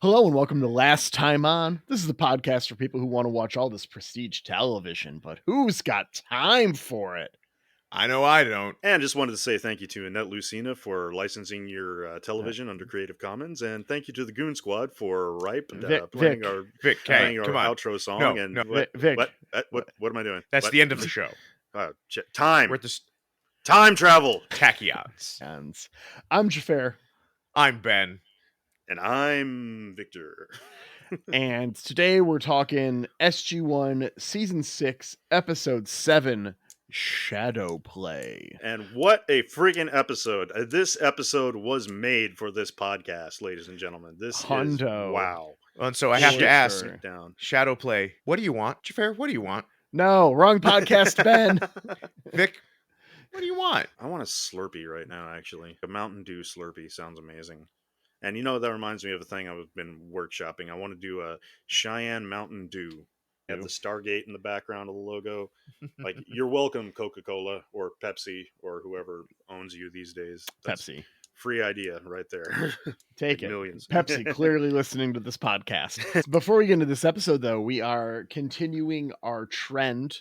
Hello and welcome to Last Time On. This is the podcast for people who want to watch all this prestige television, but who's got time for it? I know I don't. And just wanted to say thank you to Annette Lucina for licensing your television under Creative Commons, and thank you to the Goon Squad for playing our outro song. Vic, what am I doing? That's the end of the show. Time. We're at the Time travel. Tachyons. And I'm Xhafer. I'm Ben. And I'm Victor. And today we're talking SG1 Season 6, Episode 7, Shadow Play. And what a freaking episode. This episode was made for this podcast, ladies and gentlemen. This Hundo. is wow. And so I have to ask, down. Shadow Play, what do you want? Xhafer, what do you want? No, wrong podcast, Ben. Vic, what do you want? I want a Slurpee right now, actually. A Mountain Dew Slurpee sounds amazing. And you know, that reminds me of a thing I've been workshopping. I want to do a Cheyenne Mountain Dew. Have the Stargate in the background of the logo. Like, you're welcome, Coca-Cola or Pepsi or whoever owns you these days. That's Pepsi. Free idea right there. Take like it. Millions. Pepsi clearly listening to this podcast. Before we get into this episode, though, we are continuing our trend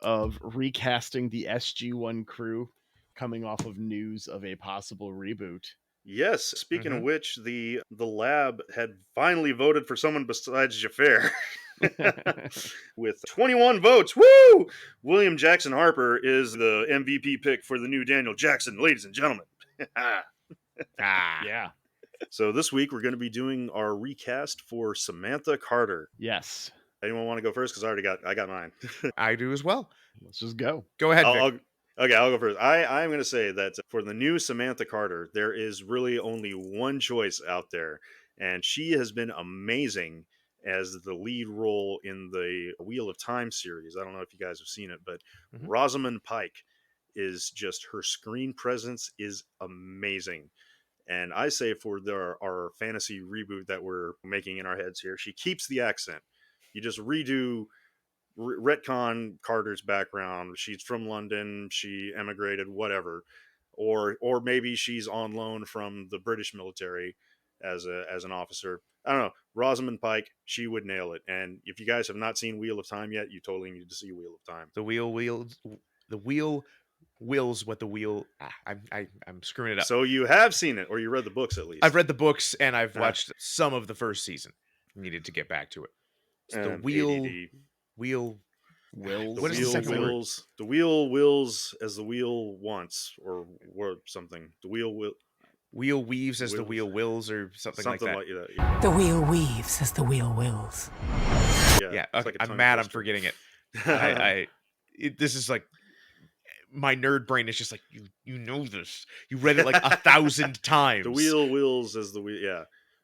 of recasting the SG1 crew coming off of news of a possible reboot. Yes, speaking of which, the lab had finally voted for someone besides Xhafer. With 21 votes. Woo! William Jackson Harper is the MVP pick for the new Daniel Jackson, ladies and gentlemen. Yeah. So this week we're going to be doing our recast for Samantha Carter. Yes. Anyone want to go first? Because I got mine. I do as well. Let's just go. Go ahead, Vic. I'll go first. I'm going to say that for the new Samantha Carter, there is really only one choice out there, and she has been amazing as the lead role in the Wheel of Time series. I don't know if you guys have seen it, but Rosamund Pike is just, her screen presence is amazing. And I say for our fantasy reboot that we're making in our heads here, she keeps the accent. You just retcon Carter's background. She's from London, she emigrated, whatever, or maybe she's on loan from the British military as an officer. I don't know. Rosamund Pike, she would nail it. And if you guys have not seen Wheel of Time yet, you totally need to see Wheel of Time. The wheel wills what the wheel. I'm screwing it up. So you have seen it, or you read the books at least. I've read the books and I've watched some of the first season. Needed to get back to it. The wheel wills. What is the second word? The wheel wills as the wheel wants, or something. The wheel weaves as the wheel wills, or something like that. Yeah. The wheel weaves as the wheel wills. Yeah. Okay, like I'm mad. I'm forgetting it. This is like, my nerd brain is just like, you know this. You read it like 1,000 times. The wheel wills as the wheel. Yeah.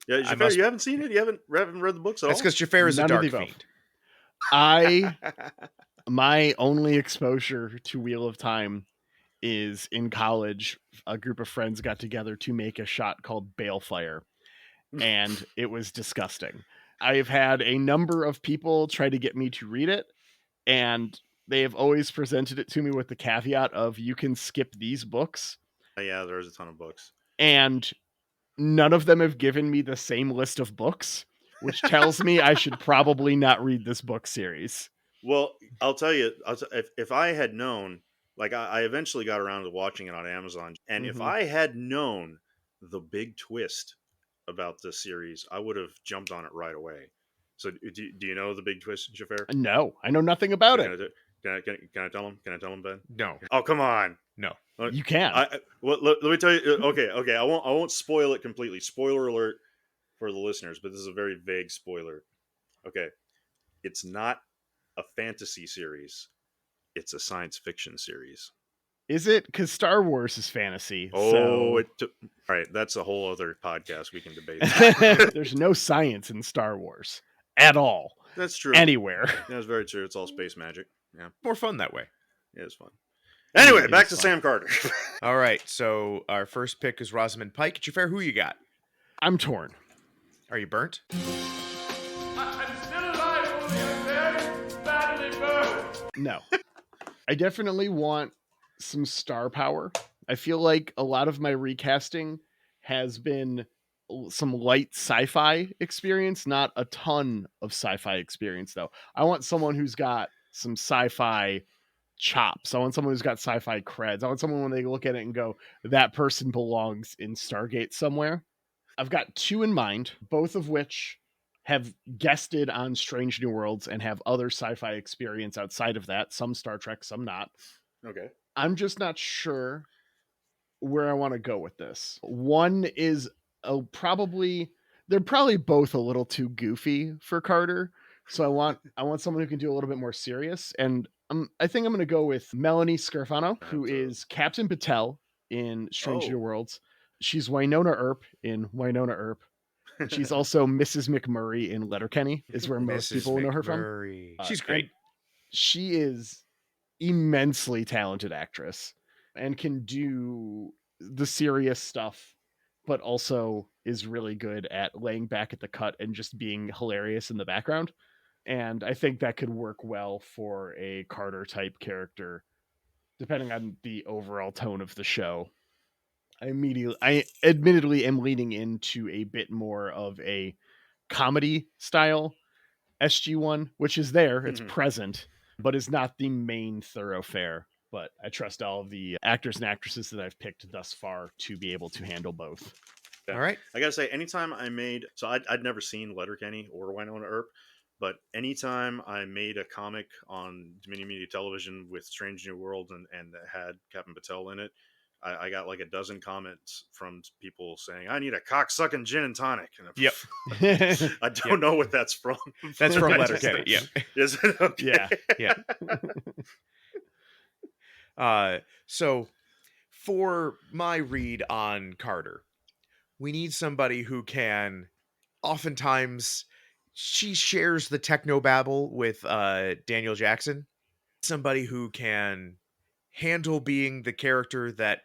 Yeah. Xhafer, you haven't seen it? You haven't read the books at all? That's because Xhafer is a dark fiend. My only exposure to Wheel of Time is in college. A group of friends got together to make a shot called Balefire, and it was disgusting. I've had a number of people try to get me to read it, and they have always presented it to me with the caveat of, you can skip these books. Yeah, there's a ton of books. And none of them have given me the same list of books, which tells me I should probably not read this book series. Well, I'll tell you, if I had known, like I eventually got around to watching it on Amazon, and if I had known the big twist about this series, I would have jumped on it right away. So do you know the big twist, Xhafer? No, I know nothing about it. Can I tell him? Can I tell him, Ben? No. Oh, come on. No. You can. Let me tell you. Okay. I won't spoil it completely. Spoiler alert for the listeners, but this is a very vague spoiler. Okay. It's not a fantasy series. It's a science fiction series. Is it? Because Star Wars is fantasy. Oh, all right. That's a whole other podcast we can debate. There's no science in Star Wars. at all. That's true. Anywhere. That's very true. It's all space magic. Yeah. More fun that way. It is fun. Anyway, It back is to fun. Sam Carter. All right. So our first pick is Rosamund Pike. Xhafer, who you got? I'm torn. Are you burnt? I'm still alive, only I'm very badly burned. No. I definitely want some star power. I feel like a lot of my recasting has been some light sci-fi experience, not a ton of sci-fi experience though. I want someone who's got some sci-fi chops. I want someone who's got sci-fi creds. I want someone when they look at it and go, that person belongs in Stargate somewhere. I've got two in mind, both of which have guested on Strange New Worlds and have other sci-fi experience outside of that. Some Star Trek, some not. Okay. I'm just not sure where I want to go with this. One is they're probably both a little too goofy for Carter. So I want someone who can do a little bit more serious. And I think I'm going to go with Melanie Scarfano, who is Captain Patel in Strange New Worlds. She's Winona Earp in Winona Earp. And she's also Mrs. McMurray in Letterkenny, is where most people know her from. She's great. She is immensely talented actress and can do the serious stuff, but also is really good at laying back at the cut and just being hilarious in the background. And I think that could work well for a Carter type character, depending on the overall tone of the show. I admittedly am leaning into a bit more of a comedy style SG1, which is there, it's present, but is not the main thoroughfare. But I trust all of the actors and actresses that I've picked thus far to be able to handle both. Yeah. All right. I gotta say, anytime I made, so I'd never seen Letterkenny or Winona Earp, but anytime I made a comic on Dominion Media Television with Strange New World and had Captain Patel in it, I got like a dozen comments from people saying, I need a cock-sucking gin and tonic. And Yep. I don't know what that's from. That's from Letterkenny. Yeah. Is it? Okay. Yeah. So for my read on Carter, we need somebody who can, oftentimes, she shares the technobabble with Daniel Jackson. Somebody who can handle being the character that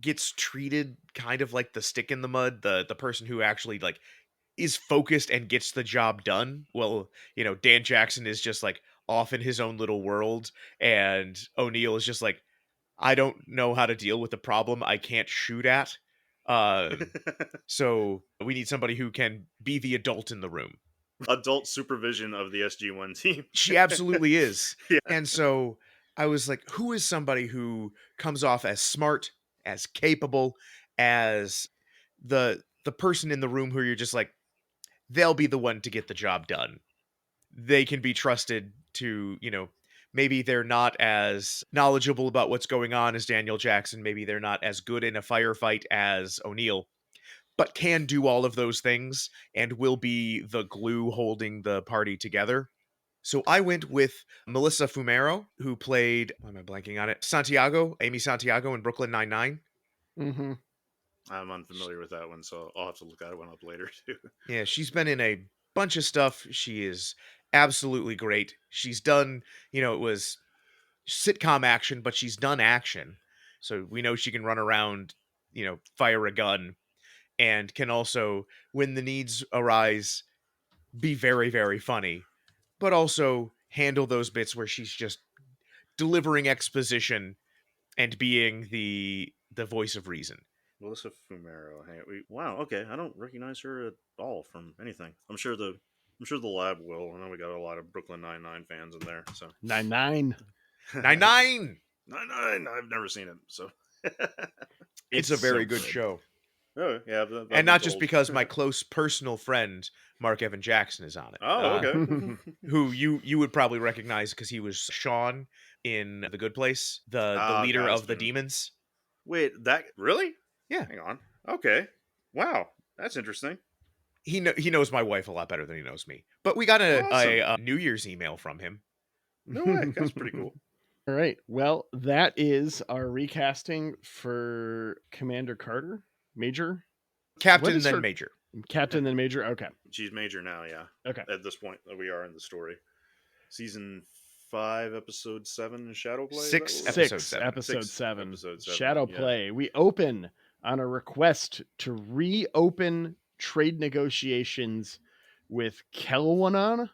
gets treated kind of like the stick in the mud, the person who actually like is focused and gets the job done. Well, Dan Jackson is just like off in his own little world, and O'Neill is just like, I don't know how to deal with the problem I can't shoot at. So we need somebody who can be the adult in the room. Adult supervision of the SG1 team. She absolutely is. Yeah. And so I was like, who is somebody who comes off as smart, as capable, as the person in the room who you're just like, they'll be the one to get the job done. They can be trusted to, maybe they're not as knowledgeable about what's going on as Daniel Jackson. Maybe they're not as good in a firefight as O'Neill, but can do all of those things and will be the glue holding the party together. So I went with Melissa Fumero, who played, why am I blanking on it? Amy Santiago in Brooklyn Nine-Nine. Mm-hmm. I'm unfamiliar with that one, so I'll have to look that one up later too. Yeah, she's been in a bunch of stuff. She is absolutely great. She's done, it was sitcom action, but she's done action. So we know she can run around, fire a gun, and can also, when the needs arise, be very, very funny, but also handle those bits where she's just delivering exposition and being the voice of reason. Melissa Fumero. Wow. Okay, I don't recognize her at all from anything. I'm sure the lab will. I know we got a lot of Brooklyn Nine-Nine fans in there. So 9-9. 9-9. 9-9. I've never seen it, so it's a very so good show. Oh yeah, and not just because my close personal friend Mark Evan Jackson is on it. Oh, okay. Who you would probably recognize because he was Sean in The Good Place, the leader of the demons. Wait, that really? Yeah. Hang on. Okay. Wow, that's interesting. He knows my wife a lot better than he knows me. But we got a New Year's email from him. No way. That's pretty cool. All right. Well, that is our recasting for Commander Carter. Major? Captain, then Major. Captain then Major. Okay. She's Major now, yeah. Okay. At this point that we are in the story. Season 5, episode 7, Shadow Play? Is that what it was? Episode seven. Episode 7. Shadow yeah. Play. We open on a request to reopen trade negotiations with Kelwana?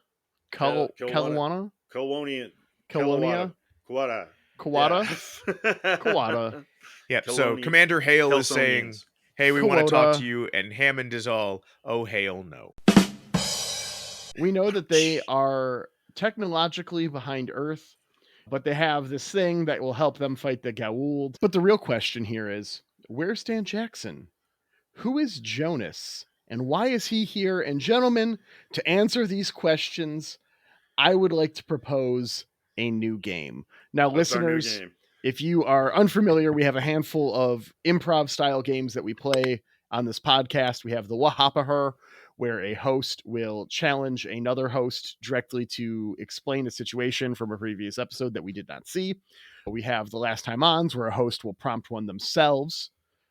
Kelwana? Kelwonian. Kelonia? Kawada. Kawada? Kawada. Yep. So Commander Hale is saying, Kelsonians. "Hey, we want to talk Kawada. to you," and Hammond is all, "Oh, Hale, no." We know that they are technologically behind Earth, but they have this thing that will help them fight the Goa'uld. But the real question here is, where's Dan Jackson? Who is Jonas? And why is he here? And gentlemen, to answer these questions, I would like to propose a new game. Now, What's our new listeners, game? if you are unfamiliar, we have a handful of improv style games that we play on this podcast. We have the Wahapaher, where a host will challenge another host directly to explain a situation from a previous episode that we did not see. We have the Last Time Ons, where a host will prompt one themselves.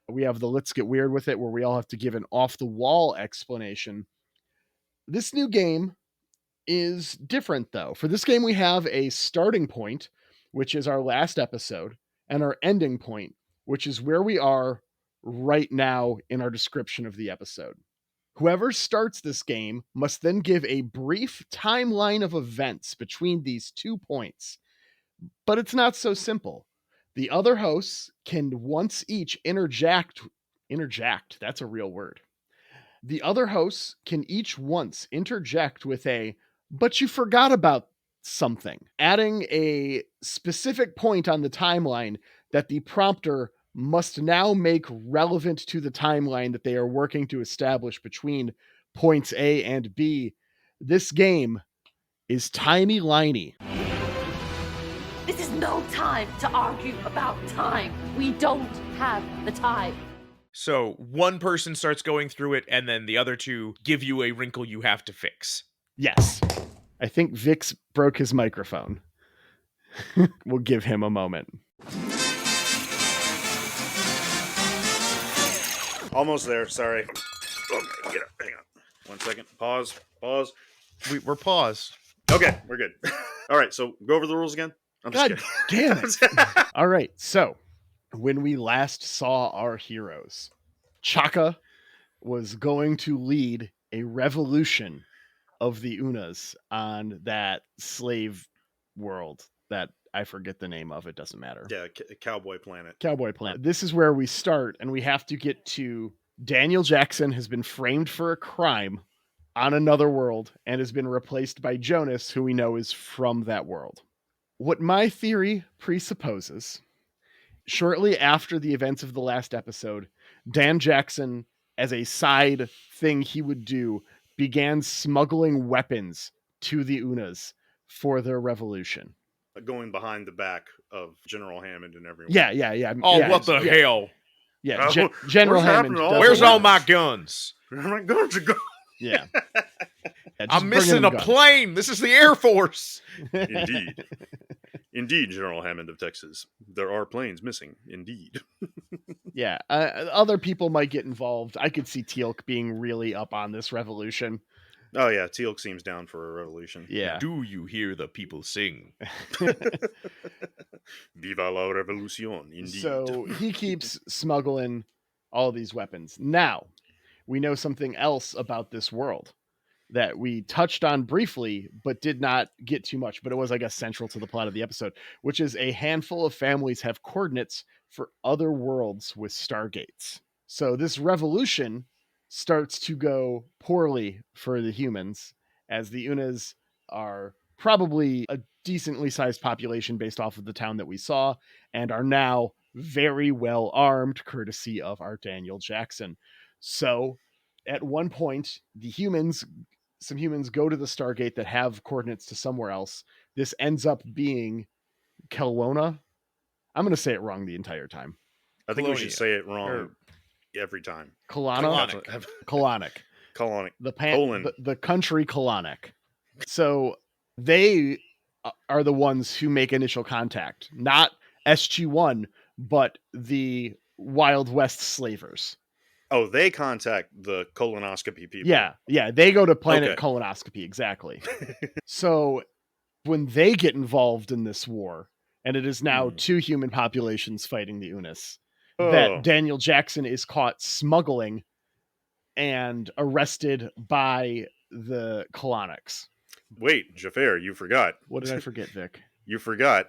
We have the Let's Get Weird With It, where we all have to give an off-the-wall explanation. This new game is different, though. For this game, we have a starting point, which is our last episode, and our ending point, which is where we are right now in our description of the episode. Whoever starts this game must then give a brief timeline of events between these 2 points. But it's not so simple. The other hosts can once each interject, that's a real word. The other hosts can each once interject with a, but you forgot about something, adding a specific point on the timeline that the prompter must now make relevant to the timeline that they are working to establish between points A and B. This game is Time Liney. This is no time to argue about time. We don't have the time. So one person starts going through it, and then the other two give you a wrinkle you have to fix. Yes. I think Vix broke his microphone. We'll give him a moment. Almost there, sorry. Okay, get up. Hang on. 1 second. Pause. We're paused. Okay, we're good. All right, so go over the rules again. I'm just God kidding. damn it. All right, so when we last saw our heroes, Chaka was going to lead a revolution of the Unas on that slave world that I forget the name of. It doesn't matter. Yeah, Cowboy Planet. Cowboy Planet. This is where we start, and we have to get to Daniel Jackson has been framed for a crime on another world and has been replaced by Jonas, who we know is from that world. What my theory presupposes, shortly after the events of the last episode, Dan Jackson, as a side thing he would do, began smuggling weapons to the Unas for their revolution. Going behind the back of General Hammond and everyone. Yeah. Oh, yeah, what the hell? Yeah, Oh, General what's Hammond. happening to all does Where's a lot all of my this. guns? Where am I going to go? Yeah. Yeah, just I'm bring missing him a guns. plane. This is the Air Force. Indeed. Indeed, General Hammond of Texas. There are planes missing. Indeed. Yeah, other people might get involved. I could see Teal'c being really up on this revolution. Oh, yeah. Teal'c seems down for a revolution. Yeah. Do you hear the people sing? Viva la revolucion. Indeed. So he keeps smuggling all these weapons. Now, we know something else about this world that we touched on briefly, but did not get too much, but it was, I guess, central to the plot of the episode, which is a handful of families have coordinates for other worlds with Stargates. So this revolution starts to go poorly for the humans, as the Unas are probably a decently sized population based off of the town that we saw, and are now very well armed, courtesy of our Daniel Jackson. So at one point, some humans go to the Stargate that have coordinates to somewhere else. This ends up being Kelowna. I'm going to say it wrong the entire time. I think we Colonia. should say it wrong Or- every time. Kalana? Kalanic. Colonic. The the country Kalanic. So they are the ones who make initial contact, not SG1, but the Wild West slavers. Oh, they contact the colonoscopy people. Yeah, they go to Planet Okay. Colonoscopy, exactly. So when they get involved in this war, and it is now two human populations fighting the Unis, that Daniel Jackson is caught smuggling and arrested by the colonics. Wait, Xhafer, you forgot. What did I forget, Vic? You forgot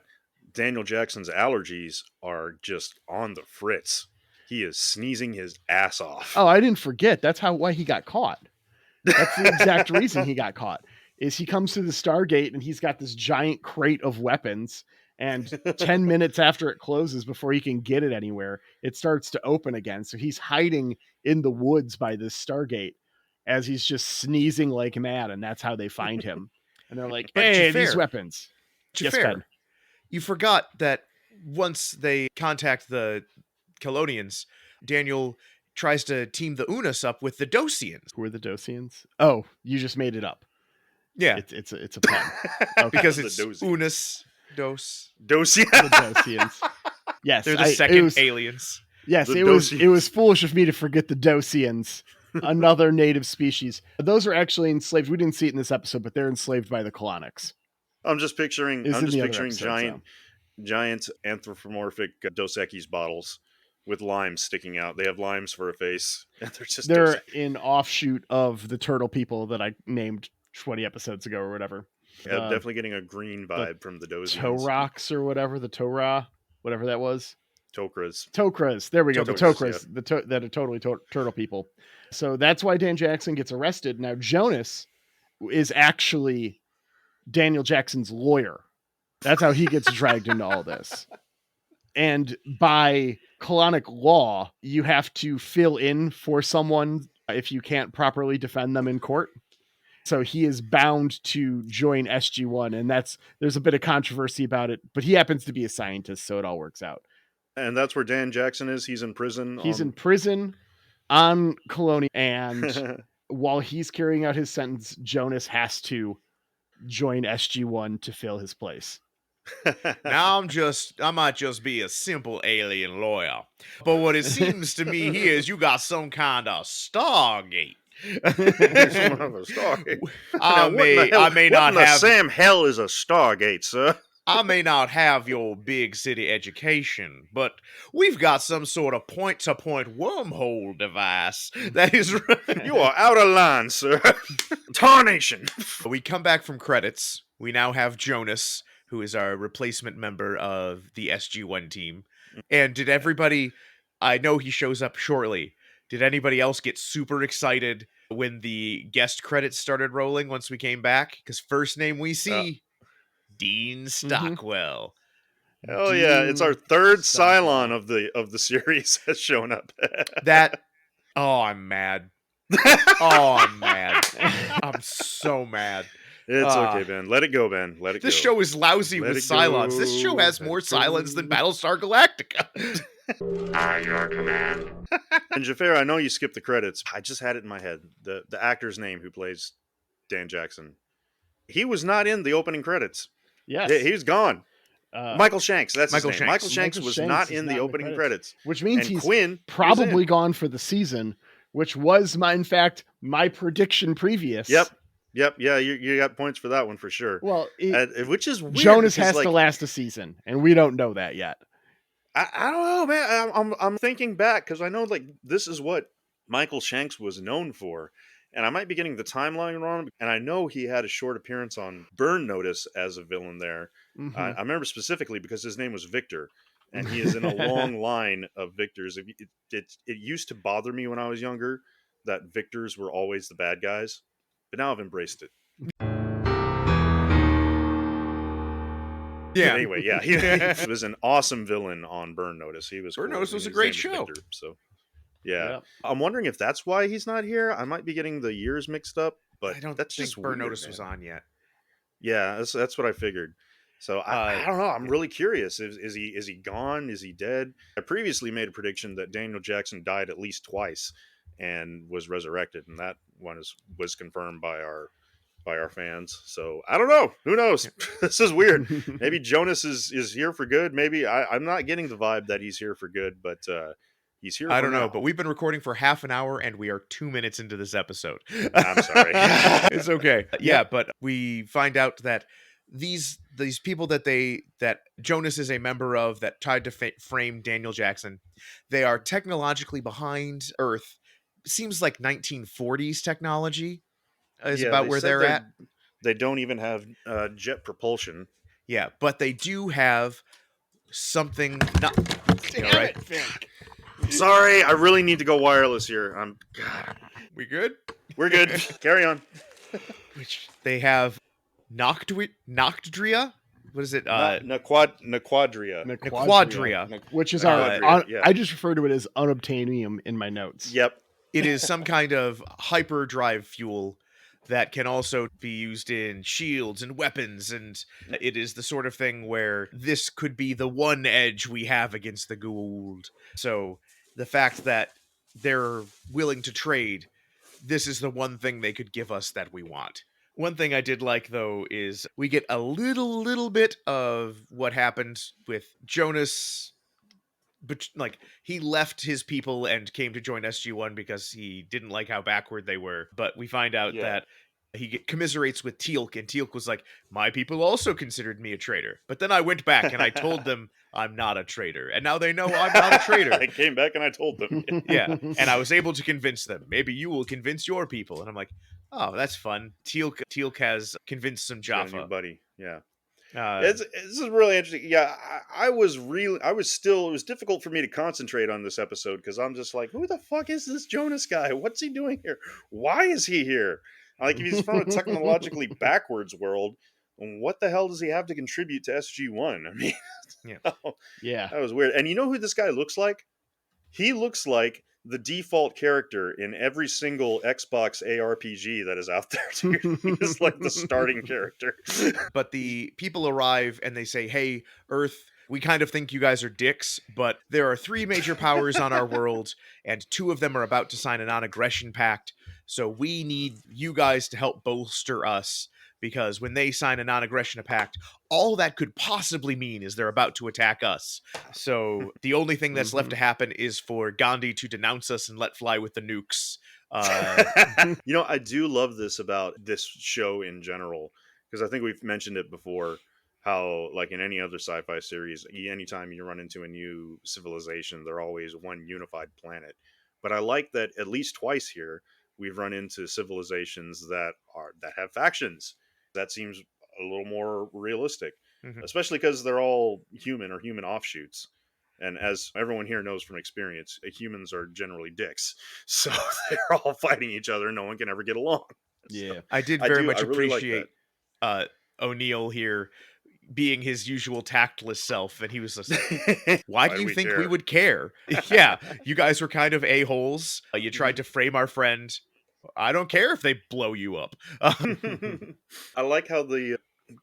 Daniel Jackson's allergies are just on the fritz. He is sneezing his ass off. Oh, I didn't forget. That's why he got caught. That's the exact reason he got caught. Is he comes to the Stargate and he's got this giant crate of weapons, and 10 minutes after it closes, before he can get it anywhere, it starts to open again. So he's hiding in the woods by this Stargate as he's just sneezing like mad, and that's how they find him. And they're like, But hey, Xhafer, these weapons. Yes, Xhafer, Ben. you forgot that once they contact the Colonians, Daniel tries to team the Unas up with the Dosians. Who are the Dosians? Oh, you just made it up. Yeah, It's a pun. Okay. because The it's Dosians. Unas Dos. Dosia. The Dosians. Yes, They're the second it was, aliens. yes, The it was Dosians. foolish of me to forget the Dosians, another native species. Those are actually enslaved. We didn't see it in this episode, but they're enslaved by the colonics. I'm just picturing. It's I'm in just the other picturing episodes, giant anthropomorphic Dos Equis bottles with limes sticking out. They have limes for a face, and they're just. They're an offshoot of the turtle people that I named 20 episodes ago or whatever. Yeah, definitely getting a green vibe from the Dosians. Torox or whatever, the Torah, whatever that was. Tokras. Tokras. There we go. The Tokras, Tokras, that are totally turtle people. So that's why Dan Jackson gets arrested. Now, Jonas is actually Daniel Jackson's lawyer. That's how he gets dragged into all this. And by colonic law, you have to fill in for someone if you can't properly defend them in court. So he is bound to join SG1, and there's a bit of controversy about it, but he happens to be a scientist, so it all works out. And that's where Dan Jackson is. He's in prison. He's in prison on Colonia, and while he's carrying out his sentence, Jonas has to join SG1 to fill his place. Now I might just be a simple alien lawyer. But what it seems to me here is you got some kind of Stargate. I may not have Sam hell is a Stargate, sir. I may not have your big city education, but we've got some sort of point-to-point wormhole device that is. You are out of line, sir. Tarnation. We come back from credits. We now have Jonas, who is our replacement member of the SG1 team. And did everybody? I know he shows up shortly. Did anybody else get super excited when the guest credits started rolling once we came back? Because first name we see, Dean Stockwell. Oh yeah, it's our third Cylon of the series has shown up. I'm mad. I'm mad. I'm so mad. It's okay, Ben. Let it go, Ben. Let it go. This show is lousy with Cylons. This show has more Cylons than Battlestar Galactica. Your command. And Xhafer, I know you skipped the credits. I just had it in my head. The actor's name who plays Dan Jackson. He was not in the opening credits. Yes. He was gone. Michael Shanks, that's his name. Michael Shanks was not in the opening credits. Which means he's Quinn probably gone for the season, which was, in fact, my prediction previous. Yep. Yeah, you got points for that one for sure. Well, which is weird. Jonas has to last a season, and we don't know that yet. I don't know, man. I'm thinking back because I know this is what Michael Shanks was known for, and I might be getting the timeline wrong. And I know he had a short appearance on Burn Notice as a villain there. Mm-hmm. I remember specifically because his name was Victor, and he is in a long line of Victors. It used to bother me when I was younger that Victors were always the bad guys, but now I've embraced it. Yeah. But anyway, yeah, he was an awesome villain on Burn Notice. Burn Notice was a great show. Victor, so yeah, I'm wondering if that's why he's not here. I might be getting the years mixed up, but I don't that's think just Burn weird, Notice man. was on yet. Yeah, that's what I figured. So I don't know. I'm really curious. Is he gone? Is he dead? I previously made a prediction that Daniel Jackson died at least twice and was resurrected, and that one was confirmed by our fans. So I don't know. Who knows? This is weird. Maybe Jonas is here for good. Maybe I'm not getting the vibe that he's here for good, but He's here. I for don't know, now. but we've been recording for half an hour and we are 2 minutes into this episode. I'm sorry. It's okay. Yeah, but we find out that these people that Jonas is a member of that tried to frame Daniel Jackson, they are technologically behind Earth. Seems like 1940s technology is Yeah, about they where said they're at. they don't even have jet propulsion. Yeah, but they do have something. Not, Damn right? it, Vic. Sorry, I really need to go wireless here. God. We good? We're good. Carry on. Which they have Noctdria. What is it? Naquadria. Quadria. Which is yeah. I just refer to it as unobtainium in my notes. Yep. It is some kind of hyperdrive fuel that can also be used in shields and weapons, and it is the sort of thing where this could be the one edge we have against the Goa'uld. So the fact that they're willing to trade, this is the one thing they could give us that we want. One thing I did like, though, is we get a little bit of what happened with Jonas. But like, he left his people and came to join SG1 because he didn't like how backward they were. But we find out that he commiserates with Teal'c, and Teal'c was like, my people also considered me a traitor. But then I went back and I told them I'm not a traitor. And now they know I'm not a traitor. I came back and I told them. Yeah. And I was able to convince them. Maybe you will convince your people. And I'm like, oh, that's fun. Teal'c has convinced some Got a new Xhafer. buddy. Yeah. This This is really interesting. Yeah, it was difficult for me to concentrate on this episode because I'm just like, who the fuck is this Jonas guy? What's he doing here? Why is he here? Like, if he's from a technologically backwards world, what the hell does he have to contribute to SG1? I mean, Yeah. that was weird. And you know who this guy looks like? He looks like the default character in every single Xbox ARPG that is out there, dude. He's like the starting character. But the people arrive and they say, hey, Earth, we kind of think you guys are dicks, but there are 3 major powers on our world, and 2 of them are about to sign a non-aggression pact. So we need you guys to help bolster us, because when they sign a non-aggression pact, all that could possibly mean is they're about to attack us. So the only thing that's left to happen is for Gandhi to denounce us and let fly with the nukes. You know, I do love this about this show in general, because I think we've mentioned it before, how, like in any other sci-fi series, anytime you run into a new civilization, they're always one unified planet. But I like that at least twice here, we've run into civilizations that have factions. That seems a little more realistic, especially because they're all human or human offshoots. And as everyone here knows from experience, humans are generally dicks. So they're all fighting each other. No one can ever get along. Yeah. So I really really like appreciate O'Neill here being his usual tactless self, and he was just like, why do you think we would care? Yeah, you guys were kind of a-holes. You tried to frame our friend. I don't care if they blow you up. I like how the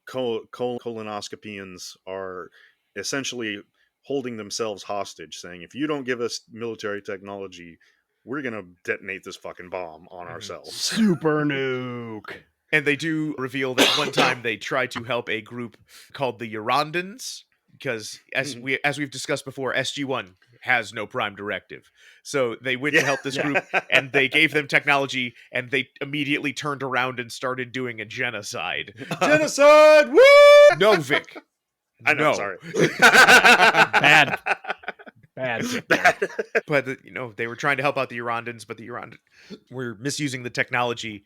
colonoscopians are essentially holding themselves hostage, saying, if you don't give us military technology, we're going to detonate this fucking bomb on ourselves. Super nuke. And they do reveal that one time they tried to help a group called the Urandans, because as we've discussed before, SG1 has no prime directive. So they went to help this group, and they gave them technology, and they immediately turned around and started doing a genocide. Genocide! Woo! No, Vic. I know, No. sorry. Bad. But they were trying to help out the Urandans, but the Urandans were misusing the technology,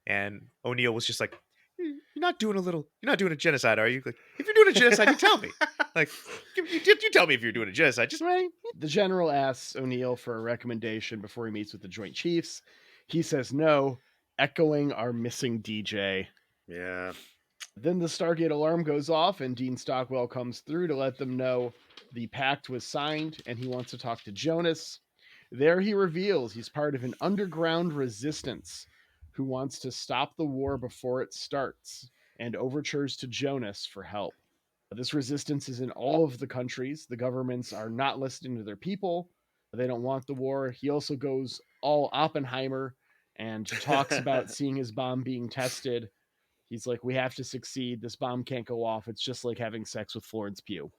and O'Neill was just like, you're not doing a genocide, are you? Like, if you're doing a genocide, you tell me. Like, you tell me if you're doing a genocide. Just Right. The general asks O'Neill for a recommendation before he meets with the Joint Chiefs. He says no, echoing our missing DJ. Yeah. Then the Stargate alarm goes off, and Dean Stockwell comes through to let them know the pact was signed, and he wants to talk to Jonas. There he reveals he's part of an underground resistance who wants to stop the war before it starts, and overtures to Jonas for help. This resistance is in all of the countries. The governments are not listening to their people. They don't want the war. He also goes all Oppenheimer and talks about seeing his bomb being tested. He's like, we have to succeed. This bomb can't go off. It's just like having sex with Florence Pugh.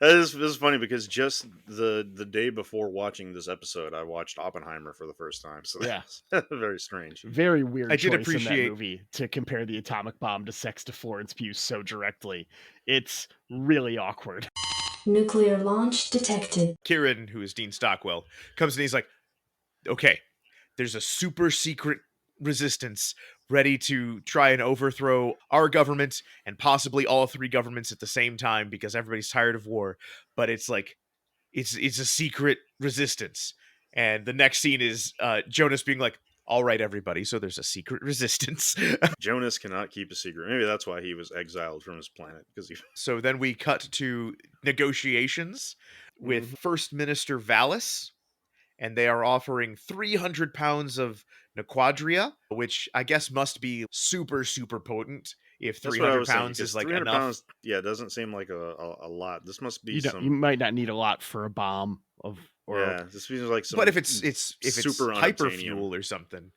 This is funny because just the day before watching this episode, I watched Oppenheimer for the first time. So Yeah. that's very strange. Very weird I did choice appreciate- in that movie to compare the atomic bomb to sex to Florence Pugh so directly. It's really awkward. Nuclear launch detected. Kieran, who is Dean Stockwell, comes in. He's like, "Okay, there's a super secret resistance ready to try and overthrow our government and possibly all three governments at the same time because everybody's tired of war. But it's like, it's a secret resistance." And the next scene is Jonas being like, "All right, everybody, so there's a secret resistance." Jonas cannot keep a secret. Maybe that's why he was exiled from his planet, because he So then we cut to negotiations with First Minister Vallis, and they are offering 300 pounds of Nequadria, which I guess must be super, super potent if That's what I 300 was saying, pounds is because like 300 enough. pounds, yeah, doesn't seem like a lot. This must be You might not need a lot for a bomb yeah, this seems like some. But if it's super hyper unobtainium. fuel or something.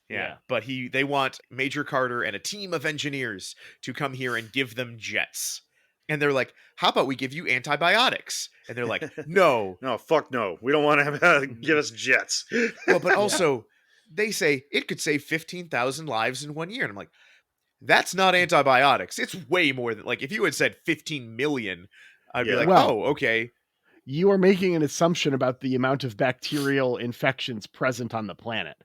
Yeah. Yeah. But they want Major Carter and a team of engineers to come here and give them jets. And they're like, "How about we give you antibiotics?" And they're like, "No." No, fuck no. We don't want to give us jets. Well, but also they say it could save 15,000 lives in 1 year. And I'm like, that's not antibiotics. It's way more than, like, if you had said 15 million, I'd be Yeah. like, Well- "Oh, okay." You are making an assumption about the amount of bacterial infections present on the planet.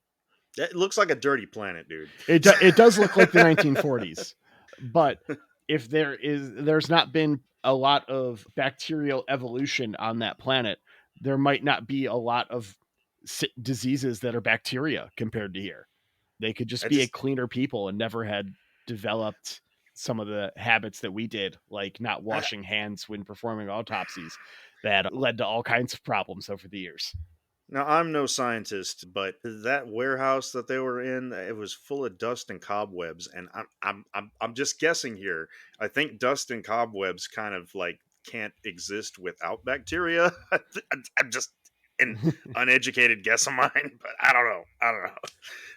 It looks like a dirty planet, dude. It does look like the 1940s, but if there's not been a lot of bacterial evolution on that planet, there might not be a lot of diseases that are bacteria compared to here. They could just be a cleaner people and never had developed some of the habits that we did, like not washing hands when performing autopsies, that led to all kinds of problems over the years. Now, I'm no scientist, but that warehouse that they were in, it was full of dust and cobwebs, and I'm just guessing here. I think dust and cobwebs kind of like can't exist without bacteria. I'm just an uneducated guess of mine, but I don't know.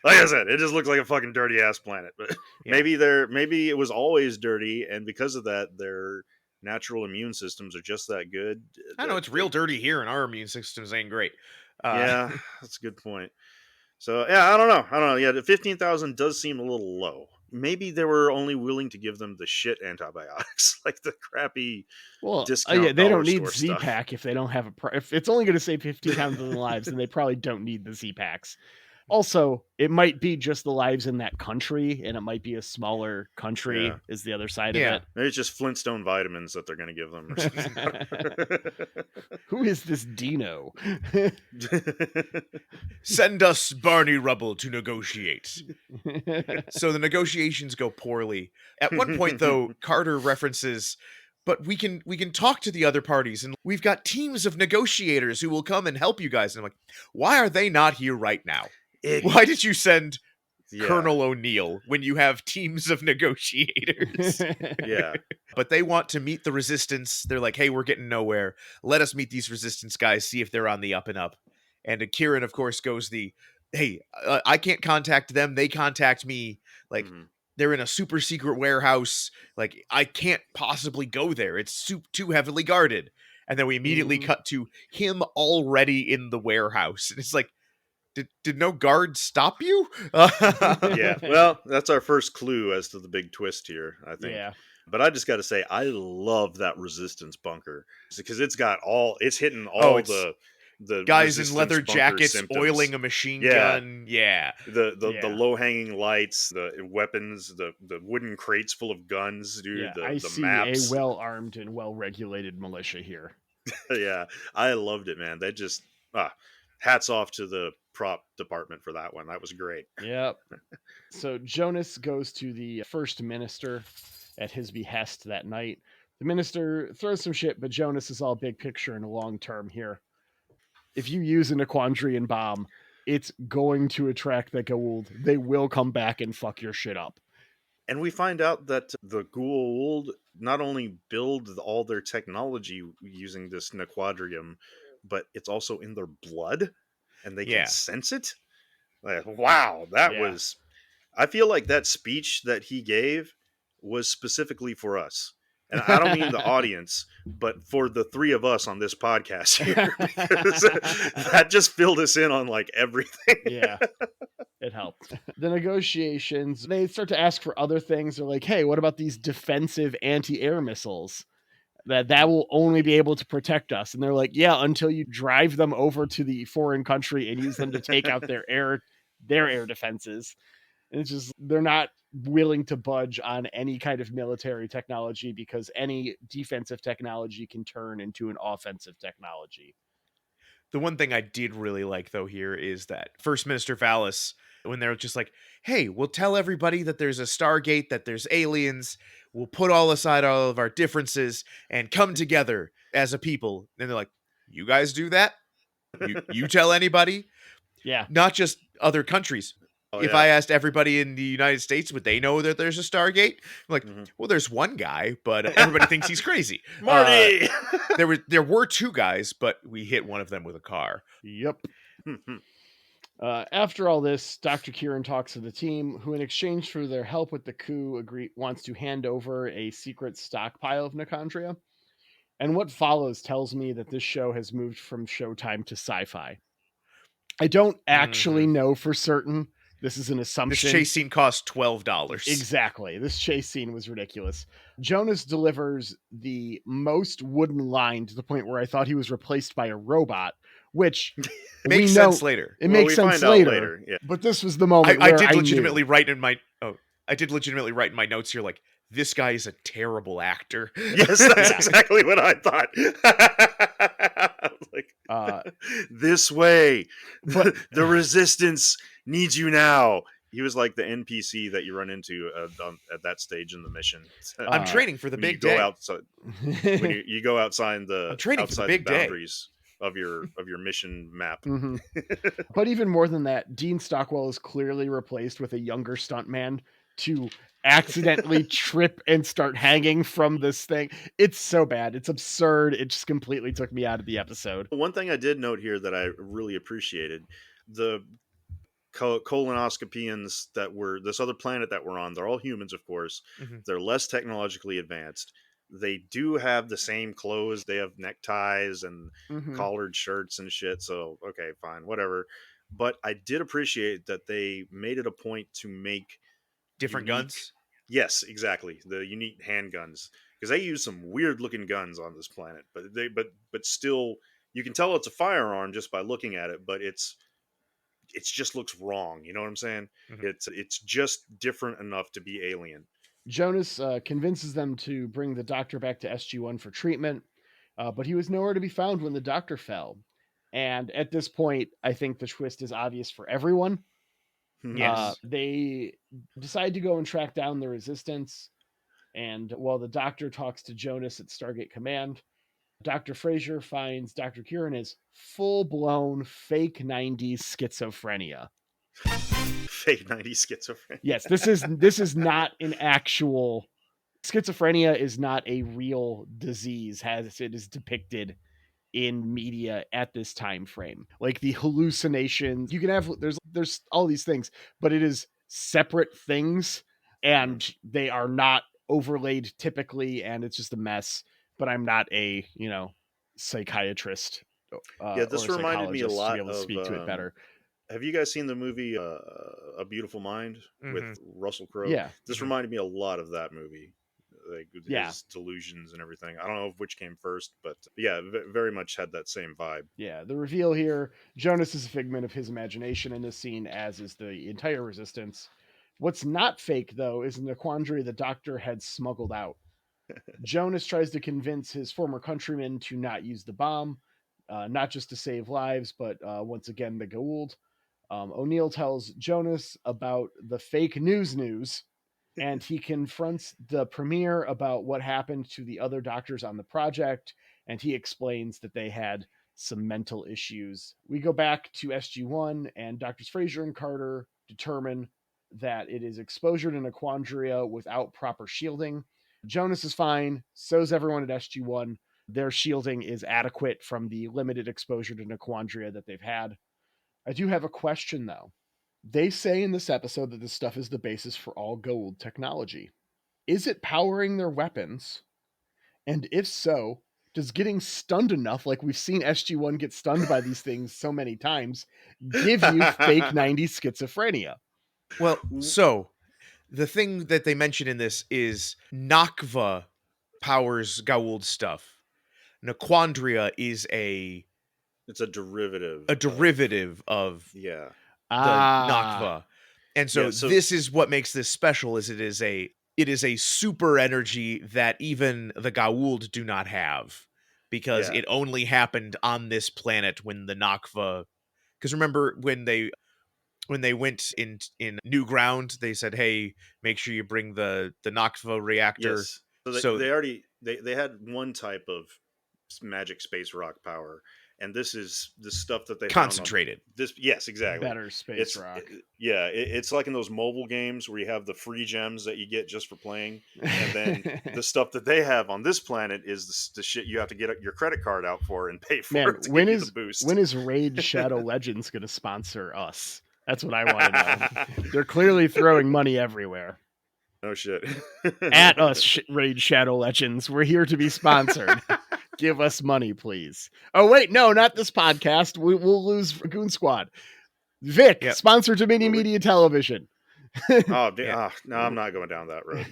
Like I said, it just looks like a fucking dirty ass planet. But Yeah. maybe it was always dirty, and because of that, their natural immune systems are just that good. I know it's real dirty here, and our immune systems ain't great. Yeah, that's a good point. So yeah, I don't know. Yeah, the 15,000 does seem a little low. Maybe they were only willing to give them the shit antibiotics, like the crappy. Well, discount yeah, they dollar don't need store stuff. Z-Pack if they don't have if it's only going to save 15,000 lives, then they probably don't need the Z-Packs. Also, it might be just the lives in that country, and it might be a smaller country Yeah. is the other side Yeah. of Maybe it's just Flintstone vitamins that they're going to give them. Or something. Who is this Dino? Send us Barney Rubble to negotiate. So the negotiations go poorly. At one point, though, Carter references, "But we can talk to the other parties, and we've got teams of negotiators who will come and help you guys." And I'm like, why are they not here right now? Why did you send Yeah, Colonel O'Neill when you have teams of negotiators? Yeah. But they want to meet the resistance. They're like, "Hey, we're getting nowhere. Let us meet these resistance guys, see if they're on the up and up." And Kieran, of course, goes "Hey, I can't contact them. They contact me. Like, Mhm. they're in a super secret warehouse. Like, I can't possibly go there. It's too heavily guarded." And then we immediately cut to him already in the warehouse. And it's like, did no guard stop you? Yeah. Well, that's our first clue as to the big twist here, I think. Yeah. But I just got to say, I love that resistance bunker because it's hitting all Oh, it's the guys in resistance leather bunker jackets symptoms. oiling a machine Yeah. gun. Yeah. The Yeah. low hanging lights, the weapons, the wooden crates full of guns, dude. Yeah, I the see maps. a well-armed and well-regulated militia here. Yeah, I loved it, man. They just hats off to the prop department for that one. That was great. Yep. So Jonas goes to the first minister at his behest that night. The minister throws some shit, but Jonas is all big picture and long term here. If you use an Aquandrian bomb, it's going to attract the Goa'uld. They will come back and fuck your shit up. And we find out that the Goa'uld not only build all their technology using this Nequadrium, but it's also in their blood, and they Yeah. can sense it. Like, wow, that Yeah. was. I feel like that speech that he gave was specifically for us, And I don't mean the audience, but for the three of us on this podcast here, because that just filled us in on like everything. Yeah, it helped. The negotiations, they start to ask for other things. They're like, hey, what about these defensive anti-air missiles? That will only be able to protect us. And they're like, yeah, until you drive them over to the foreign country and use them to take out their air defenses. And it's just, they're not willing to budge on any kind of military technology because any defensive technology can turn into an offensive technology. The one thing I did really like, though, here is that First Minister Vallis, when they're just like, hey, we'll tell everybody that there's a Stargate, that there's aliens, we'll put all aside all of our differences and come together as a people. And they're like, you guys do that? You tell anybody? Yeah. Not just other countries. If I asked everybody in the United States, would they know that there's a Stargate? I'm like, well, there's one guy, but everybody thinks he's crazy. Marty! There were two guys, but we hit one of them with a car. Yep. After all this, Dr. Kieran talks to the team, who in exchange for their help with the coup wants to hand over a secret stockpile of mitochondria. And what follows tells me that this show has moved from Showtime to Sci-Fi. I don't actually know for certain. This is an assumption. This chase scene cost $12. Exactly. This chase scene was ridiculous. Jonas delivers the most wooden line to the point where I thought he was replaced by a robot, which makes sense later. It makes sense later. Yeah. But this was the moment I where did I legitimately knew. write in my my notes here, like, this guy is a terrible actor. Yes, that's exactly what I thought. I was like, this way. But the resistance needs you now. He was like the NPC that you run into at that stage in the mission. I'm training for the big day. When you go outside the I'm training for the big day. boundaries of your mission map. Mm-hmm. But even more than that, Dean Stockwell is clearly replaced with a younger stuntman to accidentally trip and start hanging from this thing. It's so bad. It's absurd. It just completely took me out of the episode. One thing I did note here that I really appreciated, the colonoscopians that were this other planet that we're on, they're all humans, of course. They're less technologically advanced. They do have the same clothes. They have neckties and collared shirts and shit. So, okay, fine, whatever. But I did appreciate that they made it a point to make different guns. Yes, exactly. The unique handguns, because they use some weird looking guns on this planet, but still, you can tell it's a firearm just by looking at it. But it's just looks wrong. You know what I'm saying? It's just different enough to be alien. Jonas convinces them to bring the doctor back to SG1 for treatment, but he was nowhere to be found when the doctor fell. And at this point, I think the twist is obvious for everyone. Yes. They decide to go and track down the resistance. And while the doctor talks to Jonas at Stargate Command, Dr. Fraser finds Dr. Kieran is full-blown fake 90s schizophrenia. Fake 90s schizophrenia. Yes, this is not an actual... Schizophrenia is not a real disease as it is depicted in media at this time frame. Like the hallucinations, you can have, there's all these things, but it is separate things and they are not overlaid typically, and it's just a mess. But I'm not a psychiatrist. This reminded me a lot to be able to speak to it better. Have you guys seen the movie A Beautiful Mind with Russell Crowe? Yeah, this reminded me a lot of that movie. Like his delusions and everything. I don't know which came first, but yeah, very much had that same vibe. Yeah, the reveal here, Jonas is a figment of his imagination in this scene, as is the entire resistance. What's not fake, though, is an quandary the doctor had smuggled out. Jonas tries to convince his former countrymen to not use the bomb, not just to save lives, but once again, the Goa'uld. O'Neill tells Jonas about the fake news, and he confronts the premier about what happened to the other doctors on the project, and he explains that they had some mental issues. We go back to SG1, and Drs. Fraser and Carter determine that it is exposure to Naquandria without proper shielding. Jonas is fine, so's everyone at SG1. Their shielding is adequate from the limited exposure to Naquandria that they've had. I do have a question, though. They say in this episode that this stuff is the basis for all Goa'uld technology. Is it powering their weapons, And if so, does getting stunned enough, like we've seen SG1 get stunned by these things so many times, give you fake 90s schizophrenia? Well, so the thing that they mention in this is Nakva powers Goa'uld stuff. Naquandria is It's a derivative. derivative of Yeah. the Ah, Nakva. And so, Yeah, so- this is what makes this special is it is a super energy that even the Goa'uld do not have, because Yeah. it only happened on this planet when the Nakva, because remember when they went in new ground, they said, hey, make sure you bring the Nakva reactor. Yes. So they, So- they already they had one type of magic space rock power, and this is the stuff that they Concentrated. found on this. Yes, exactly. better space It's rock. it's like in those mobile games where you have the free gems that you get just for playing, and then the stuff that they have on this planet is the shit you have to get your credit card out for and pay for Man, it to when give you is the boost. when is Raid Shadow Legends going to sponsor us? That's what I want to know. They're clearly throwing money everywhere. No shit. At us, Raid Shadow Legends. We're here to be sponsored. Give us money, please. Oh, wait, no, not this podcast. We'll lose Goon Squad. Vic, Yep. sponsor to Mini Will we? Media Television. Oh, Yeah. no, I'm not going down that road.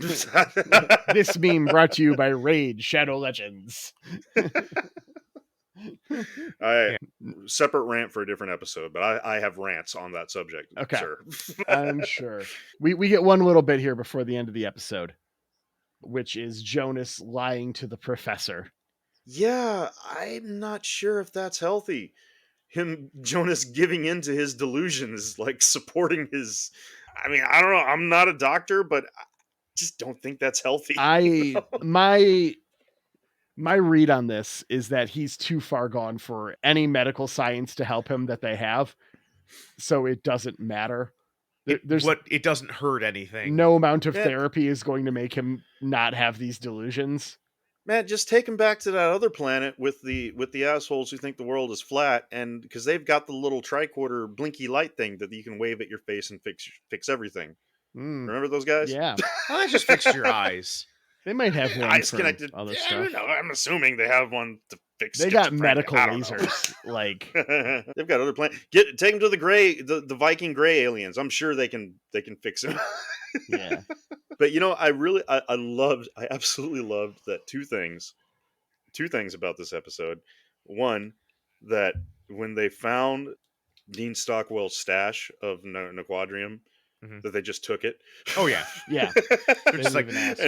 This meme brought to you by Raid Shadow Legends. Separate rant for a different episode, but I have rants on that subject. Okay. Sure. I'm sure. We get one little bit here before the end of the episode, which is Jonas lying to the professor. Yeah, I'm not sure if that's healthy. Jonas giving in to his delusions, like supporting his. I mean, I don't know. I'm not a doctor, but I just don't think that's healthy. My read on this is that he's too far gone for any medical science to help him that they have, so it doesn't matter. There's it doesn't hurt anything. no amount of Yeah. therapy is going to make him not have these delusions. Man, just take him back to that other planet with the assholes who think the world is flat, and because they've got the little tricorder blinky light thing that you can wave at your face and fix everything. Mm, Remember those guys? yeah, Well, that just fixed your eyes. they might have one Eyes for connected. other Yeah, I stuff. don't know. I'm assuming they have one to fix. They got schizophrenia. medical I don't know. lasers. Like, They've got other plans. Take them to the Viking gray aliens. I'm sure they can fix him. yeah, But I absolutely loved that two things about this episode. One, that when they found Dean Stockwell's stash of Naquadrium, Mhm. that they just took it. Oh, yeah. yeah. They're They just like, leave an ass.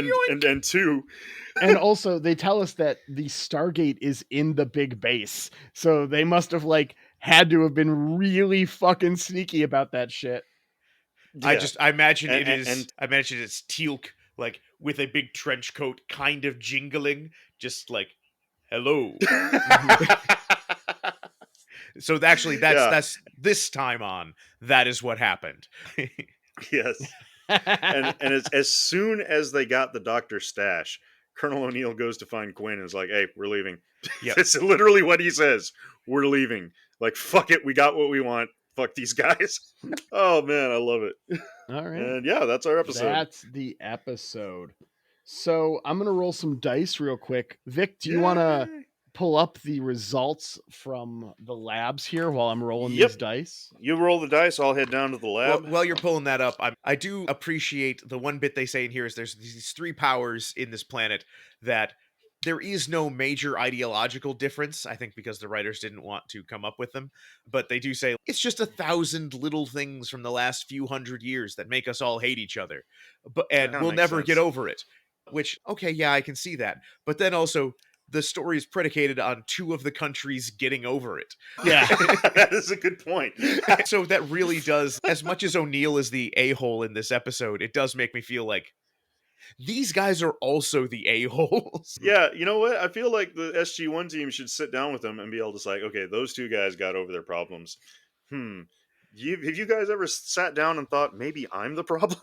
and two, And also, they tell us that the Stargate is in the big base, so they must have had to have been really fucking sneaky about that shit. I yeah. imagine And- it is. and- I imagine it's Teal'c, like with a big trench coat, kind of jingling, just like, "Hello." So actually, Yeah. that's this time on. That is what happened. Yes. And as soon as they got the doctor's stash, Colonel O'Neill goes to find Quinn and is like, "Hey, we're leaving." Yep. That's literally what he says. We're leaving. Like, fuck it, we got what we want. Fuck these guys. Oh man, I love it. All right. And yeah, that's our episode. That's the episode. So I'm going to roll some dice real quick. Vic, do you want to Yay. pull up the results from the labs here while I'm rolling Yep. these dice? You roll the dice, I'll head down to the Well, lab. while you're pulling that up, I do appreciate the one bit they say in here is there's these three powers in this planet that there is no major ideological difference, I think because the writers didn't want to come up with them, but they do say it's just 1,000 little things from the last few hundred years that make us all hate each other, and Kinda we'll makes never get sense. over it. Which, okay, yeah, I can see that. But then also, the story is predicated on two of the countries getting over it. Yeah. That is a good point. So that really does, as much as O'Neill is the a-hole in this episode, it does make me feel like these guys are also the a-holes. Yeah, you know what? I feel like the SG1 team should sit down with them and be able to say, okay, those two guys got over their problems. Have you guys ever sat down and thought, maybe I'm the problem?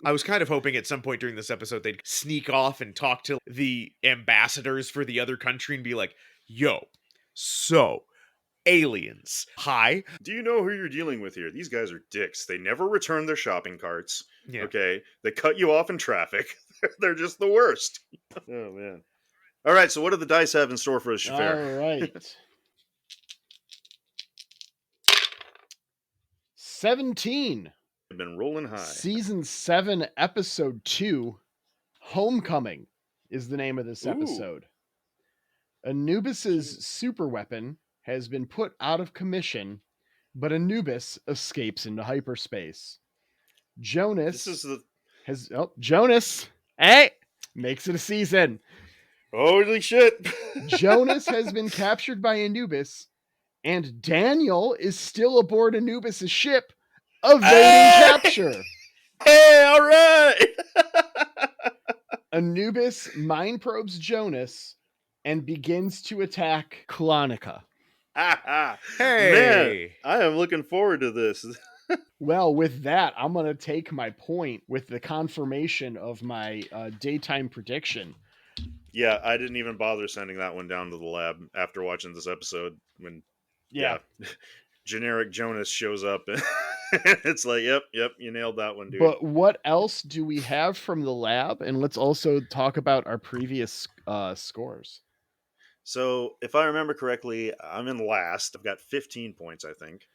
I was kind of hoping at some point during this episode they'd sneak off and talk to the ambassadors for the other country and be like, yo, so, aliens, hi. Do you know who you're dealing with here? These guys are dicks. They never return their shopping carts. Yeah. Okay? They cut you off in traffic. They're just the worst. Oh, man. All right, so what do the dice have in store for us, Schhafer? All right. 17. I've been rolling high. Season 7, Episode 2, Homecoming is the name of this Ooh. episode. Anubis's super weapon has been put out of commission, but Anubis escapes into hyperspace. Jonas Jonas, hey, makes it a season. Holy shit. Jonas has been captured by Anubis, and Daniel is still aboard Anubis's ship, evading capture. Hey, all right. Anubis mind probes Jonas and begins to attack Colonica. Hey, Man, I am looking forward to this. Well, with that, I'm going to take my point with the confirmation of my daytime prediction. Yeah, I didn't even bother sending that one down to the lab after watching this episode. When generic Jonas shows up, and it's like, yep, you nailed that one, dude. But what else do we have from the lab? And let's also talk about our previous scores. So, if I remember correctly, I'm in last. I've got 15 points, I think.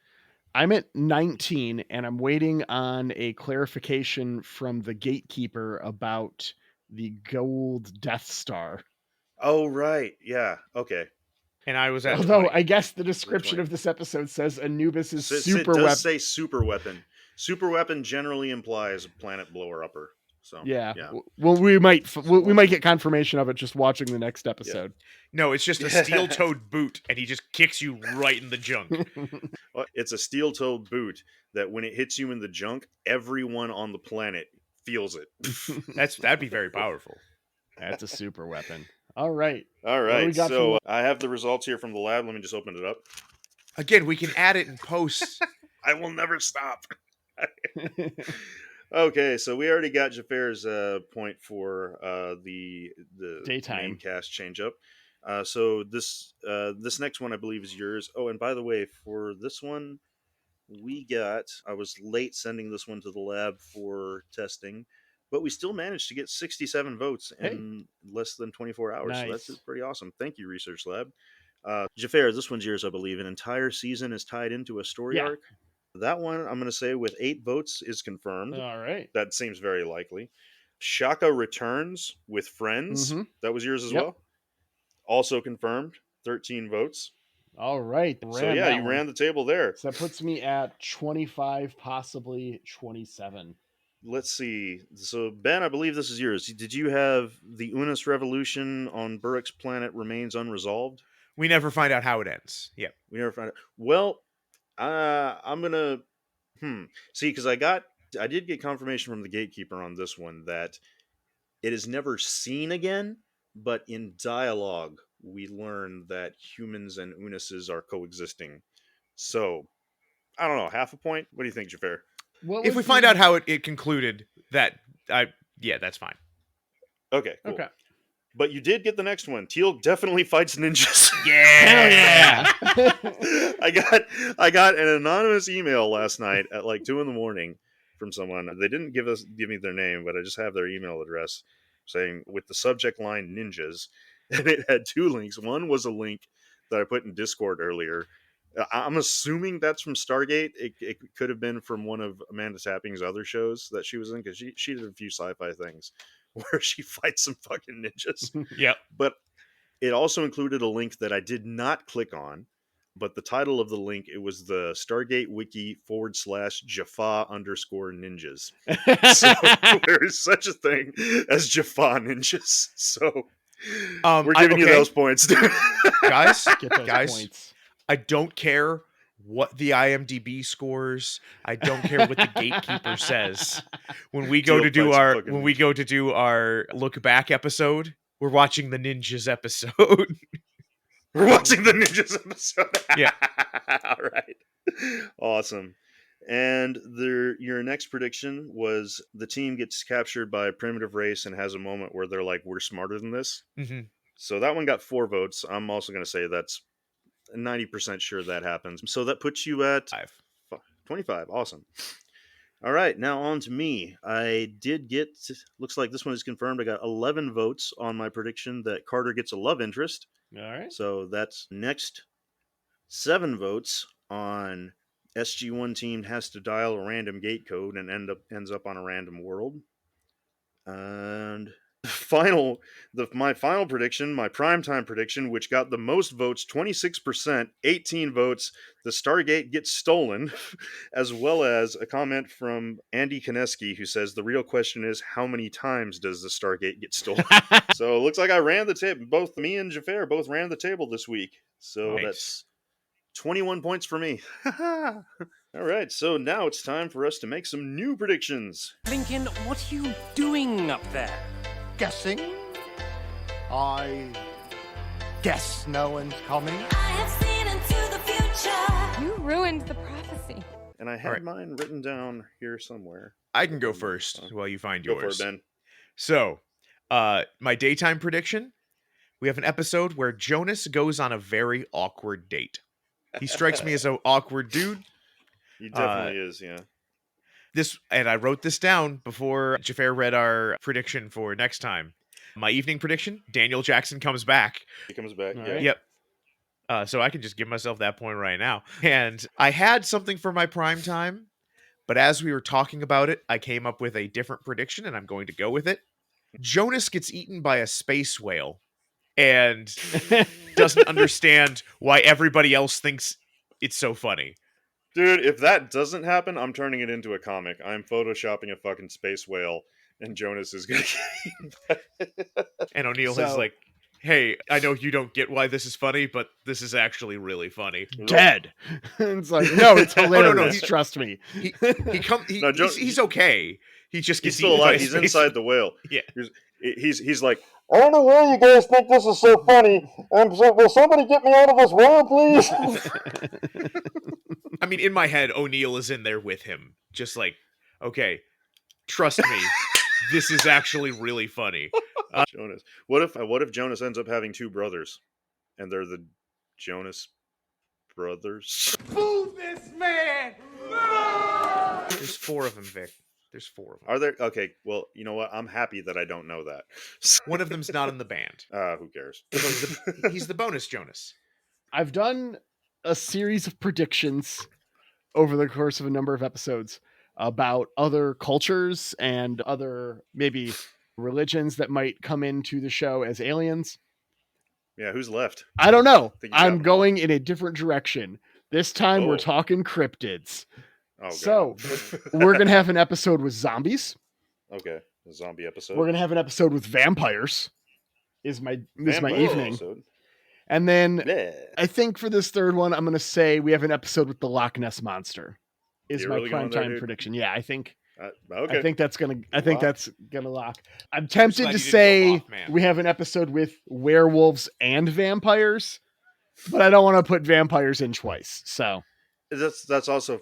I'm at 19, and I'm waiting on a clarification from the gatekeeper about the gold Death Star. Oh, right. Yeah. Okay. And I was at Although 20. I guess the description of this episode says Anubis is super weapon. It weapon. does say super weapon. Super weapon generally implies planet blower upper. So yeah. Well, we might get confirmation of it just watching the next episode. Yeah. No, it's just a steel-toed boot, and he just kicks you right in the junk. Well, it's a steel-toed boot that when it hits you in the junk, everyone on the planet feels it. That'd be very powerful. That's a super weapon. All right. So I have the results here from the lab. Let me just open it up. Again, we can add it in post. I will never stop. Okay, so we already got Xhafer's point for the daytime cast change up. So this next one I believe is yours. Oh, and by the way, for this one, I was late sending this one to the lab for testing, but we still managed to get 67 votes in less than 24 hours. Nice. So that's pretty awesome. Thank you, Research Lab. Xhafer, this one's yours, I believe. An entire season is tied into a story arc. That one, I'm going to say, with 8 votes is confirmed. All right. That seems very likely. Shaka returns with friends. Mm-hmm. That was yours as well. Also confirmed. 13 votes. All right. So yeah, you ran the table there. So that puts me at 25, possibly 27. Let's see. So Ben, I believe this is yours. Did you have the Unis revolution on Burrick's planet remains unresolved? We never find out how it ends. Yep. We never find out. Well, I'm gonna see, because I did get confirmation from the gatekeeper on this one that it is never seen again, but in dialogue we learn that humans and Unises are coexisting. So I don't know, half a point. What do you think, Xhafer? If we find out how it concluded, that's fine. Okay, cool. Okay. But you did get the next one. Teal definitely fights ninjas. Yeah. I got an anonymous email last night at like 2 a.m. from someone. They didn't give me their name, but I just have their email address, saying with the subject line ninjas, and it had 2 links. One was a link that I put in Discord earlier. I'm assuming that's from Stargate. It could have been from one of Amanda Tapping's other shows that she was in, because she did a few sci-fi things where she fights some fucking ninjas. Yep. But it also included a link that I did not click on, but the title of the link, it was the Stargate wiki /Jaffa_ninjas. So there is such a thing as Jaffa ninjas. So we're giving you those points, dude. Guys, Get those points. I don't care what the IMDb scores. I don't care what the gatekeeper says. When we go to do our look back episode, we're watching the ninjas episode. We're watching the ninjas episode. Yeah. All right. Awesome. And your next prediction was the team gets captured by a primitive race and has a moment where they're like, we're smarter than this. Mm-hmm. So that one got 4 votes. I'm also going to say that's 90% sure that happens. So that puts you at 25. Awesome. All right, now on to me. I did get, looks like this one is confirmed. I got 11 votes on my prediction that Carter gets a love interest. All right. So that's next. 7 votes on SG1 team has to dial a random gate code and ends up on a random world. And my final prediction, my primetime prediction, which got the most votes, 26%, 18 votes, the Stargate gets stolen, as well as a comment from Andy Koneski, who says the real question is how many times does the Stargate get stolen? So it looks like I ran the table. Both me and Xhafer both ran the table this week. So Nice. that's 21 points for me. All right, so now it's time for us to make some new predictions. Lincoln, what are you doing up there? Guessing? I guess no one's coming. I have seen into the future. You ruined the prophecy. And I had mine written down here somewhere. I can go first while you find Go yours. for it, Ben. So, my daytime prediction, we have an episode where Jonas goes on a very awkward date. He strikes me as an awkward dude. He definitely is, yeah. And I wrote this down before Xhafer read our prediction for next time. My evening prediction, Daniel Jackson comes back. He comes back, All yeah. right. Yep. So I can just give myself that point right now. And I had something for my prime time, but as we were talking about it, I came up with a different prediction, and I'm going to go with it. Jonas gets eaten by a space whale and doesn't understand why everybody else thinks it's so funny. Dude, if that doesn't happen, I'm turning it into a comic. I'm photoshopping a fucking space whale, and Jonas is gonna get And O'Neill is like, hey, I know you don't get why this is funny, but this is actually really funny. Dead. It's like, no, it's hilarious. no, Trust me. He's okay. He just gets he's still eaten by a alive. He's space- inside the whale. Yeah. He's like, I don't know why you guys think this is so funny. Will somebody get me out of this whale, please? I mean, in my head, O'Neill is in there with him. Just like, okay, trust me, this is actually really funny. Jonas. What if Jonas ends up having 2 brothers, and they're the Jonas brothers? Fool this man! There's 4 of them, Vic. There's 4 of them. Are there? Okay, well, you know what? I'm happy that I don't know that. One of them's not in the band. Who cares? He's the bonus Jonas. I've done a series of predictions over the course of a number of episodes about other cultures and other maybe religions that might come into the show as aliens. Yeah, who's left? I don't know. Think you got I'm one. going in a different direction. This time we're Oh. talking cryptids. Oh, So God. we're going to have an episode with zombies. Okay, a zombie episode. We're going to have an episode with vampires. Is my Vampire evening. episode. And then Yeah. I think for this third one, I'm going to say we have an episode with the Loch Ness Monster. Is You're my really going there, primetime dude? prediction. Yeah, I think Okay. I think that's gonna lock. I'm glad tempted you to didn't go say Mothman. we have an episode with werewolves and vampires, but I don't want to put vampires in twice. So That's also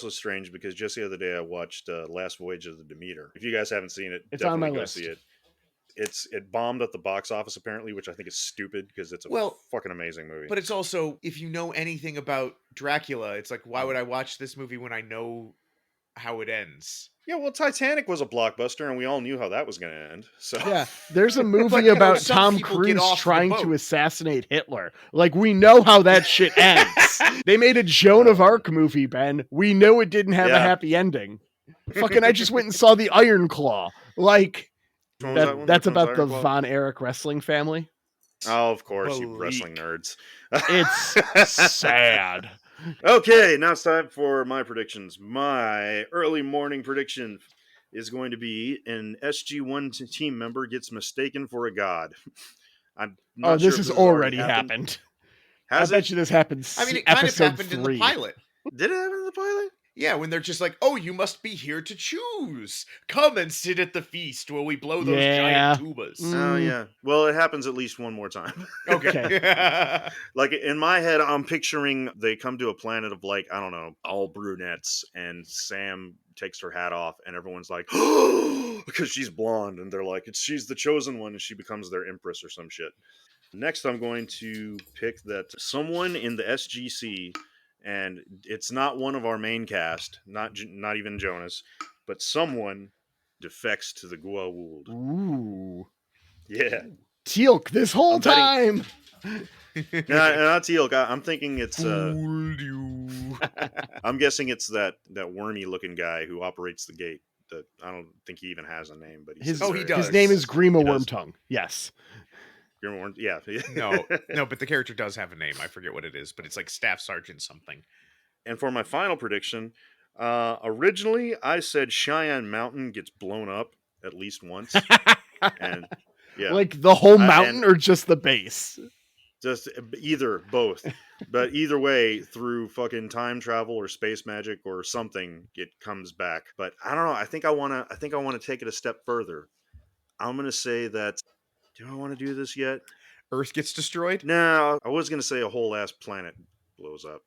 strange because just the other day I watched Last Voyage of the Demeter. If you guys haven't seen it, It's on definitely my go list. see it. It bombed at the box office apparently, which I think is stupid because it's a fucking amazing movie. But it's also, if you know anything about Dracula, it's like, why would I watch this movie when I know how it ends? yeah, well, Titanic was a blockbuster, and we all knew how that was going to end. So yeah, there's a movie But, you know, about some Tom people get Cruise off the trying boat. to assassinate Hitler. Like we know how that shit ends. They made a Joan of Arc movie, Ben. We know it didn't have a Yeah. happy ending. Fucking, I just went and saw the Iron Claw. Like Which one was that one? that's Which one's about the Iron Claw? Von Erich wrestling family. Oh, of course, you Bleak. wrestling nerds. It's sad. Okay, now it's time for my predictions. My early morning prediction is going to be an SG1 team member gets mistaken for a god. I'm not Oh, sure this if has already happened. happened. Has I it? bet you this happened. I mean, it kind of episode happened 3. in the pilot. Did it happen in the pilot? Yeah, when they're just like, oh, you must be here to choose. Come and sit at the feast while we blow those Yeah. giant tubas. Oh, yeah. Well, it happens at least one more time. Okay. Like, in my head, I'm picturing they come to a planet of, like, I don't know, all brunettes, and Sam takes her hat off, and everyone's like, because she's blonde, and they're like, she's the chosen one, and she becomes their empress or some shit. Next, I'm going to pick that someone in the SGC and it's not one of our main cast, not even Jonas, but someone defects to the Goa'uld. Ooh. Yeah. Teal'c this whole I'm betting- time. Not Teal'c. I'm thinking it's Fooled you. I'm guessing it's that wormy looking guy who operates the gate. That I don't think he even has a name, but His, Oh, he does. His name is Grima He does? Wormtongue. Yes. Grimworm, yeah. No, but the character does have a name. I forget what it is, but it's like Staff Sergeant something. And for my final prediction, originally I said Cheyenne Mountain gets blown up at least once, and yeah, Like the whole and- mountain or just the base? just both. But either way, through fucking time travel or space magic or something, it comes back. But I don't know. I think I want to take it a step further. I'm gonna say that. Do I want to do this yet? Earth gets destroyed? No, I was gonna say a whole ass planet blows up.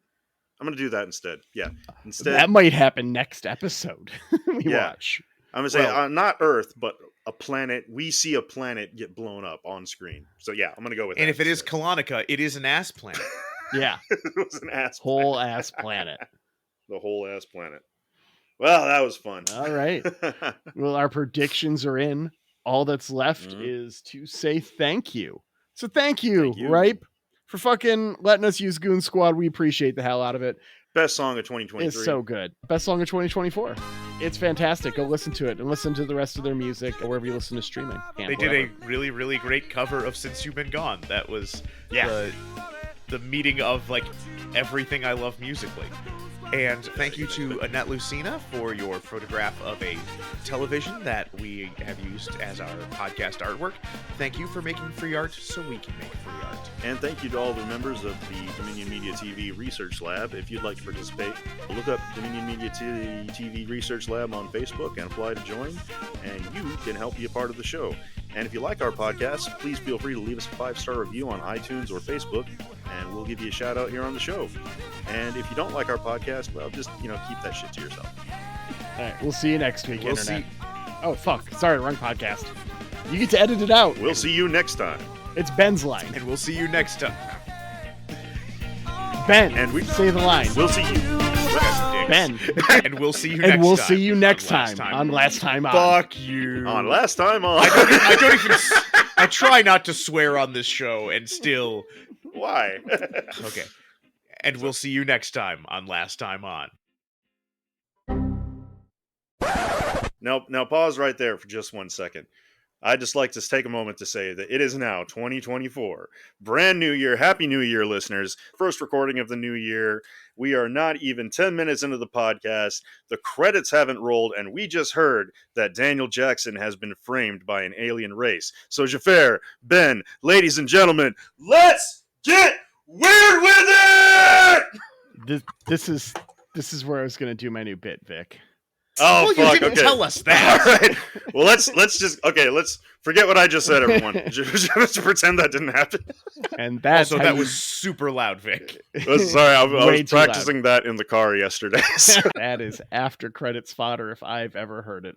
I'm gonna do that instead. Yeah, instead. That might happen next episode. we Yeah. watch. I'm gonna say Well- not Earth, but a planet. We see a planet get blown up on screen. So yeah, I'm gonna go with And that if it is instead. Colonica, it is an ass planet. Yeah. It was an ass Whole planet. ass planet. The whole ass planet. Well, that was fun. All right. Well, our predictions are in. All that's left Mhm. is to say thank you. So thank you, Thank you. Ripe, for fucking letting us use Goon Squad. We appreciate the hell out of it. Best song of 2023. It's so good. Best song of 2024. It's fantastic. Go listen to it and listen to the rest of their music or wherever you listen to streaming. They did a really, really great cover of Since You've Been Gone. That was the meeting of like everything I love musically. And thank you to Annette Lucina for your photograph of a television that we have used as our podcast artwork. Thank you for making free art so we can make free art. And thank you to all the members of the Dominion Media TV Research Lab. If you'd like to participate, look up Dominion Media TV Research Lab on Facebook and apply to join, and you can help be a part of the show. And if you like our podcast, please feel free to leave us a 5-star review on iTunes or Facebook, and we'll give you a shout out here on the show. And if you don't like our podcast, well, just, keep that shit to yourself. All right. We'll see you next week, We'll Internet. Oh, fuck. Sorry, wrong podcast. You get to edit it out. We'll see you next time. It's Ben's line. And we'll see you next time. Ben, And we say the line. We'll see you. Ben. And we'll see you next time. And we'll see you next on Last time on Last Time On. Fuck you. On Last Time On. I don't even. I try not to swear on this show, and still. Why? Okay. And we'll see you next time on Last Time On. Now pause right there for just 1 second. I'd just like to take a moment to say that it is now 2024. Brand new year. Happy New Year, listeners. First recording of the new year. We are not even 10 minutes into the podcast. The credits haven't rolled, and we just heard that Daniel Jackson has been framed by an alien race. So, Xhafer, Ben, ladies and gentlemen, let's get weird with it! This is where I was gonna do my new bit, Vic. Oh, Well, fuck, you didn't okay. tell us that. All right. Well, let's forget what I just said, everyone. Just pretend that didn't happen. And that's Also, how that you- was super loud, Vic. Sorry, I Way was too loud. practicing that in the car yesterday. So. that is after credits fodder if I've ever heard it.